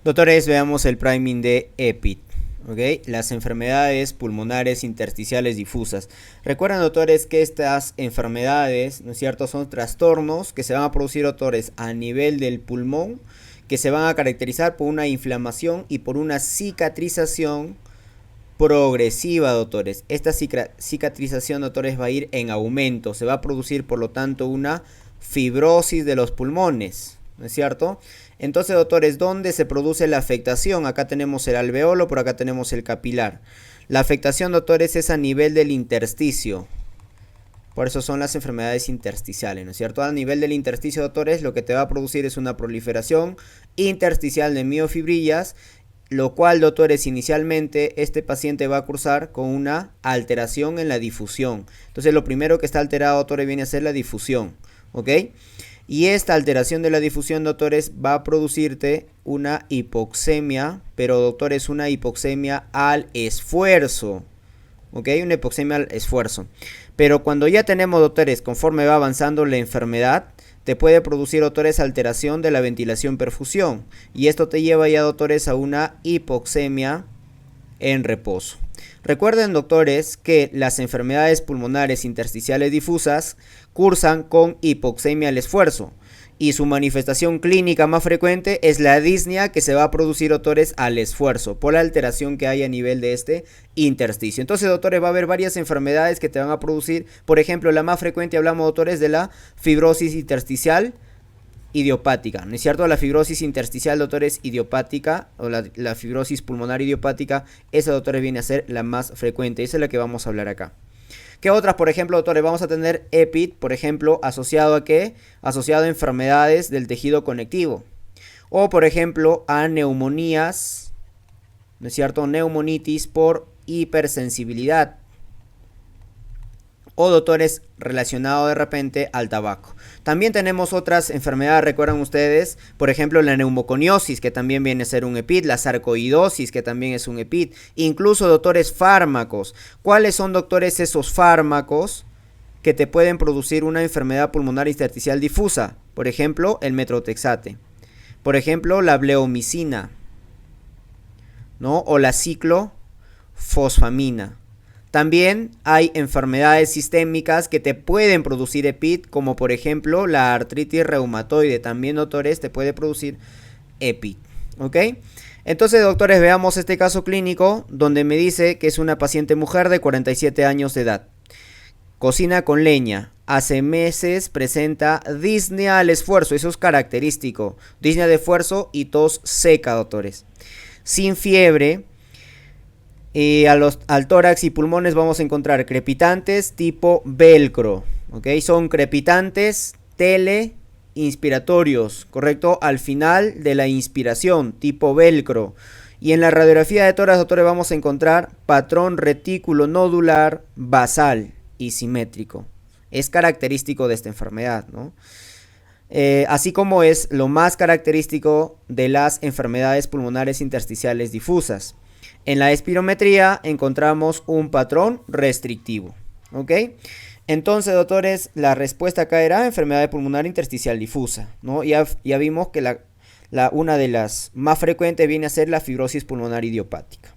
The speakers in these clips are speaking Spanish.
Doctores, veamos el priming de EPID. ¿Okay? Las enfermedades pulmonares intersticiales difusas. Recuerden, doctores, que estas enfermedades, ¿no es cierto?, son trastornos que se van a producir, doctores, a nivel del pulmón, que se van a caracterizar por una inflamación y por una cicatrización progresiva, doctores. Esta cicatrización, doctores, va a ir en aumento. Se va a producir, por lo tanto, una fibrosis de los pulmones, ¿no es cierto? Entonces, doctores, ¿dónde se produce la afectación? Acá tenemos el alveolo, por acá tenemos el capilar. La afectación, doctores, es a nivel del intersticio. Por eso son las enfermedades intersticiales, ¿no es cierto? A nivel del intersticio, doctores, lo que te va a producir es una proliferación intersticial de miofibrillas, lo cual, doctores, inicialmente este paciente va a cursar con una alteración en la difusión. Entonces, lo primero que está alterado, doctores, viene a ser la difusión, ¿ok? Y esta alteración de la difusión, doctores, va a producirte una hipoxemia, pero, doctores, una hipoxemia al esfuerzo, ¿ok? Una hipoxemia al esfuerzo. Pero cuando ya tenemos, doctores, conforme va avanzando la enfermedad, te puede producir, doctores, alteración de la ventilación-perfusión. Y esto te lleva ya, doctores, a una hipoxemia en reposo. Recuerden, doctores, que las enfermedades pulmonares intersticiales difusas cursan con hipoxemia al esfuerzo y su manifestación clínica más frecuente es la disnea que se va a producir, doctores, al esfuerzo por la alteración que hay a nivel de este intersticio. Entonces, doctores, va a haber varias enfermedades que te van a producir, por ejemplo, la más frecuente, hablamos, doctores, de la fibrosis intersticial idiopática, ¿no es cierto? La fibrosis intersticial, doctores, idiopática, o la fibrosis pulmonar idiopática, esa, doctores, viene a ser la más frecuente. Esa es la que vamos a hablar acá. ¿Qué otras, por ejemplo, doctores? Vamos a tener EPID, por ejemplo, asociado a ¿qué? Asociado a enfermedades del tejido conectivo. O, por ejemplo, a neumonías, ¿no es cierto? Neumonitis por hipersensibilidad. O, doctores, relacionado de repente al tabaco. También tenemos otras enfermedades, recuerdan ustedes, por ejemplo, la neumoconiosis, que también viene a ser un EPID, la sarcoidosis, que también es un EPID, incluso, doctores, fármacos. ¿Cuáles son, doctores, esos fármacos que te pueden producir una enfermedad pulmonar intersticial difusa? Por ejemplo, el metrotexate. Por ejemplo, la bleomicina, ¿no? O la ciclofosfamina. También hay enfermedades sistémicas que te pueden producir EPID, como por ejemplo la artritis reumatoide. También, doctores, te puede producir EPID, ¿ok? Entonces, doctores, veamos este caso clínico donde me dice que es una paciente mujer de 47 años de edad. Cocina con leña. Hace meses presenta disnea al esfuerzo. Eso es característico. Disnea de esfuerzo y tos seca, doctores. Sin fiebre. Al tórax y pulmones vamos a encontrar crepitantes tipo velcro, ¿ok? Son crepitantes teleinspiratorios, ¿correcto? Al final de la inspiración, tipo velcro. Y en la radiografía de tórax, doctores, vamos a encontrar patrón retículo nodular basal y simétrico. Es característico de esta enfermedad, ¿no? Así como es lo más característico de las enfermedades pulmonares intersticiales difusas. En la espirometría encontramos un patrón restrictivo, ¿ok? Entonces, doctores, la respuesta acá era enfermedad pulmonar intersticial difusa, ¿no? Ya vimos que una de las más frecuentes viene a ser la fibrosis pulmonar idiopática.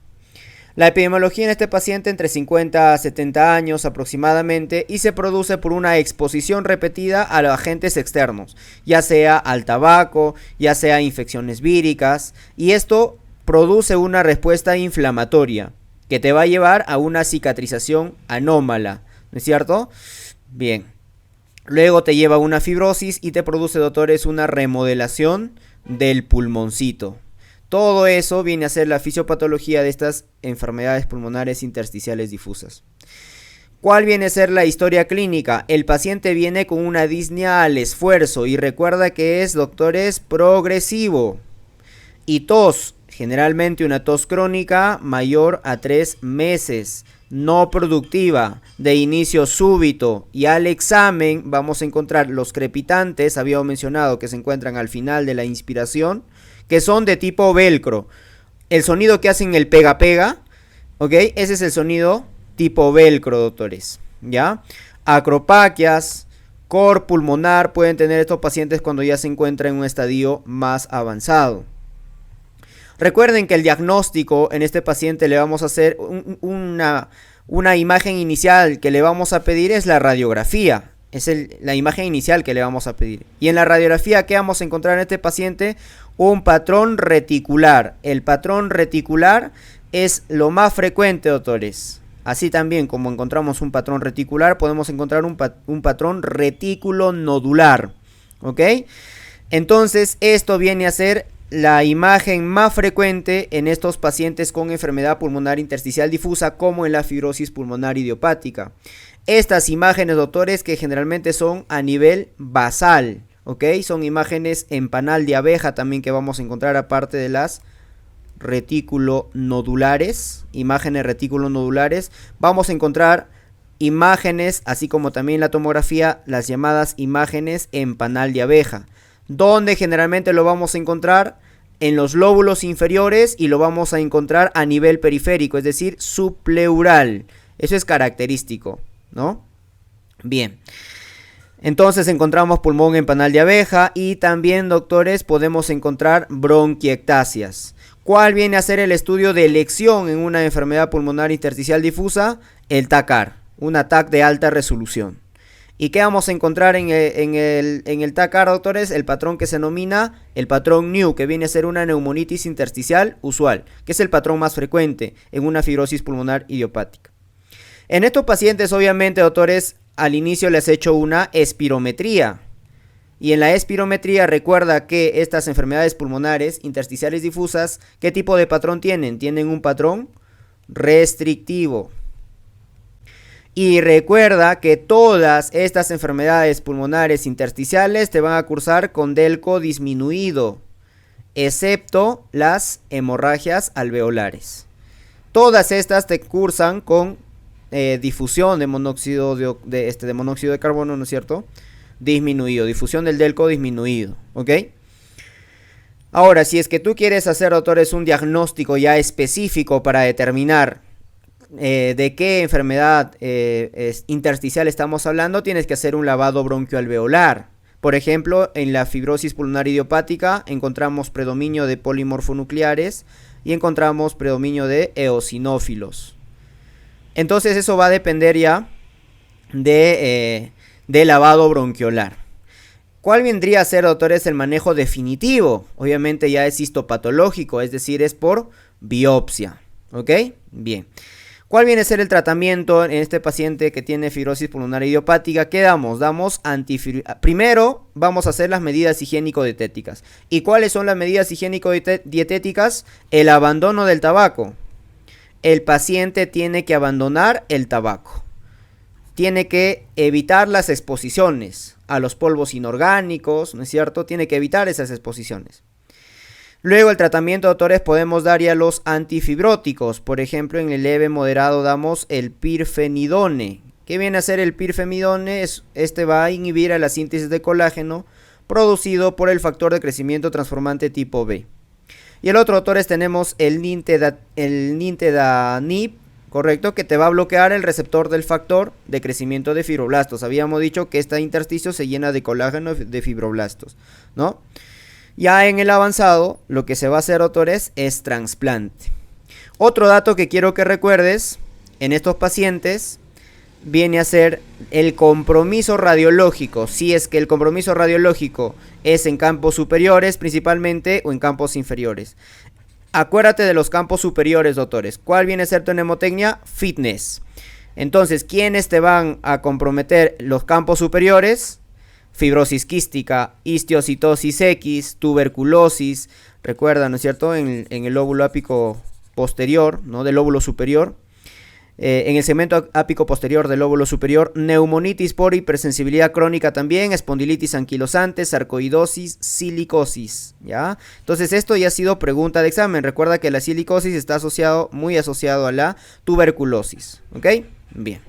La epidemiología en este paciente entre 50 a 70 años aproximadamente y se produce por una exposición repetida a los agentes externos, ya sea al tabaco, ya sea infecciones víricas, y esto produce una respuesta inflamatoria que te va a llevar a una cicatrización anómala, ¿no es cierto? Bien. Luego te lleva a una fibrosis y te produce, doctores, una remodelación del pulmoncito. Todo eso viene a ser la fisiopatología de estas enfermedades pulmonares intersticiales difusas. ¿Cuál viene a ser la historia clínica? El paciente viene con una disnea al esfuerzo y recuerda que es, doctores, progresivo. Y tos, generalmente una tos crónica mayor a 3 meses, no productiva, de inicio súbito. Y al examen vamos a encontrar los crepitantes, habíamos mencionado que se encuentran al final de la inspiración, que son de tipo velcro. El sonido que hacen el pega-pega, ¿ok? Ese es el sonido tipo velcro, doctores, ¿ya? Acropaquias, cor pulmonar pueden tener estos pacientes cuando ya se encuentran en un estadio más avanzado. Recuerden que el diagnóstico en este paciente le vamos a hacer una imagen inicial que le vamos a pedir es la radiografía. Es la imagen inicial que le vamos a pedir. Y en la radiografía, ¿qué vamos a encontrar en este paciente? Un patrón reticular. El patrón reticular es lo más frecuente, doctores. Así también como encontramos un patrón reticular, podemos encontrar un patrón retículo nodular. ¿Ok? Entonces, esto viene a ser la imagen más frecuente en estos pacientes con enfermedad pulmonar intersticial difusa, como en la fibrosis pulmonar idiopática. Estas imágenes, doctores, que generalmente son a nivel basal, ¿ok? Son imágenes en panal de abeja también que vamos a encontrar, aparte de las reticulonodulares, imágenes reticulonodulares. Vamos a encontrar imágenes, así como también la tomografía, las llamadas imágenes en panal de abeja, donde generalmente lo vamos a encontrar en los lóbulos inferiores y lo vamos a encontrar a nivel periférico, es decir, subpleural. Eso es característico, ¿no? Bien. Entonces encontramos pulmón en panal de abeja y también, doctores, podemos encontrar bronquiectasias. ¿Cuál viene a ser el estudio de elección en una enfermedad pulmonar intersticial difusa? El TACAR, un TAC de alta resolución. ¿Y qué vamos a encontrar en el TACAR, doctores? El patrón que se denomina el patrón NEW, que viene a ser una neumonitis intersticial usual, que es el patrón más frecuente en una fibrosis pulmonar idiopática. En estos pacientes, obviamente, doctores, al inicio les he hecho una espirometría. Y en la espirometría recuerda que estas enfermedades pulmonares intersticiales difusas, ¿qué tipo de patrón tienen? Tienen un patrón restrictivo. Y recuerda que todas estas enfermedades pulmonares intersticiales te van a cursar con delco disminuido, excepto las hemorragias alveolares. Todas estas te cursan con difusión de monóxido de carbono, ¿no es cierto? Disminuido, difusión del delco disminuido, ¿ok? Ahora, si es que tú quieres hacer, doctores, un diagnóstico ya específico para determinar de qué enfermedad intersticial estamos hablando, tienes que hacer un lavado bronquioalveolar. Por ejemplo, en la fibrosis pulmonar idiopática encontramos predominio de polimorfonucleares y encontramos predominio de eosinófilos. Entonces eso va a depender ya de lavado bronquiolar. ¿Cuál vendría a ser, doctores, el manejo definitivo? Obviamente ya es histopatológico, es decir, es por biopsia. ¿Ok? Bien. ¿Cuál viene a ser el tratamiento en este paciente que tiene fibrosis pulmonar idiopática? ¿Qué damos? Primero vamos a hacer las medidas higiénico-dietéticas. ¿Y cuáles son las medidas higiénico-dietéticas? El abandono del tabaco. El paciente tiene que abandonar el tabaco. Tiene que evitar las exposiciones a los polvos inorgánicos, ¿no es cierto? Tiene que evitar esas exposiciones. Luego el tratamiento, doctores, podemos dar ya los antifibróticos. Por ejemplo, en el leve moderado damos el pirfenidone. ¿Qué viene a ser el pirfenidone? Este va a inhibir a la síntesis de colágeno producido por el factor de crecimiento transformante tipo B. Y el otro, doctores, tenemos el nintedanib, correcto, que te va a bloquear el receptor del factor de crecimiento de fibroblastos. Habíamos dicho que este intersticio se llena de colágeno de fibroblastos, ¿no? Ya en el avanzado, lo que se va a hacer, doctores, es trasplante. Otro dato que quiero que recuerdes en estos pacientes viene a ser el compromiso radiológico. Si es que el compromiso radiológico es en campos superiores principalmente o en campos inferiores. Acuérdate de los campos superiores, doctores. ¿Cuál viene a ser tu mnemotecnia? Fitness. Entonces, ¿quiénes te van a comprometer los campos superiores? Fibrosis quística, histiocitosis X, tuberculosis. Recuerda, ¿no es cierto? En el lóbulo ápico posterior, ¿no? Del lóbulo superior. En el segmento ápico posterior del lóbulo superior, neumonitis por hipersensibilidad crónica también, espondilitis anquilosante, sarcoidosis, silicosis, ¿ya? Entonces esto ya ha sido pregunta de examen. Recuerda que la silicosis está muy asociado a la tuberculosis, ¿ok? Bien.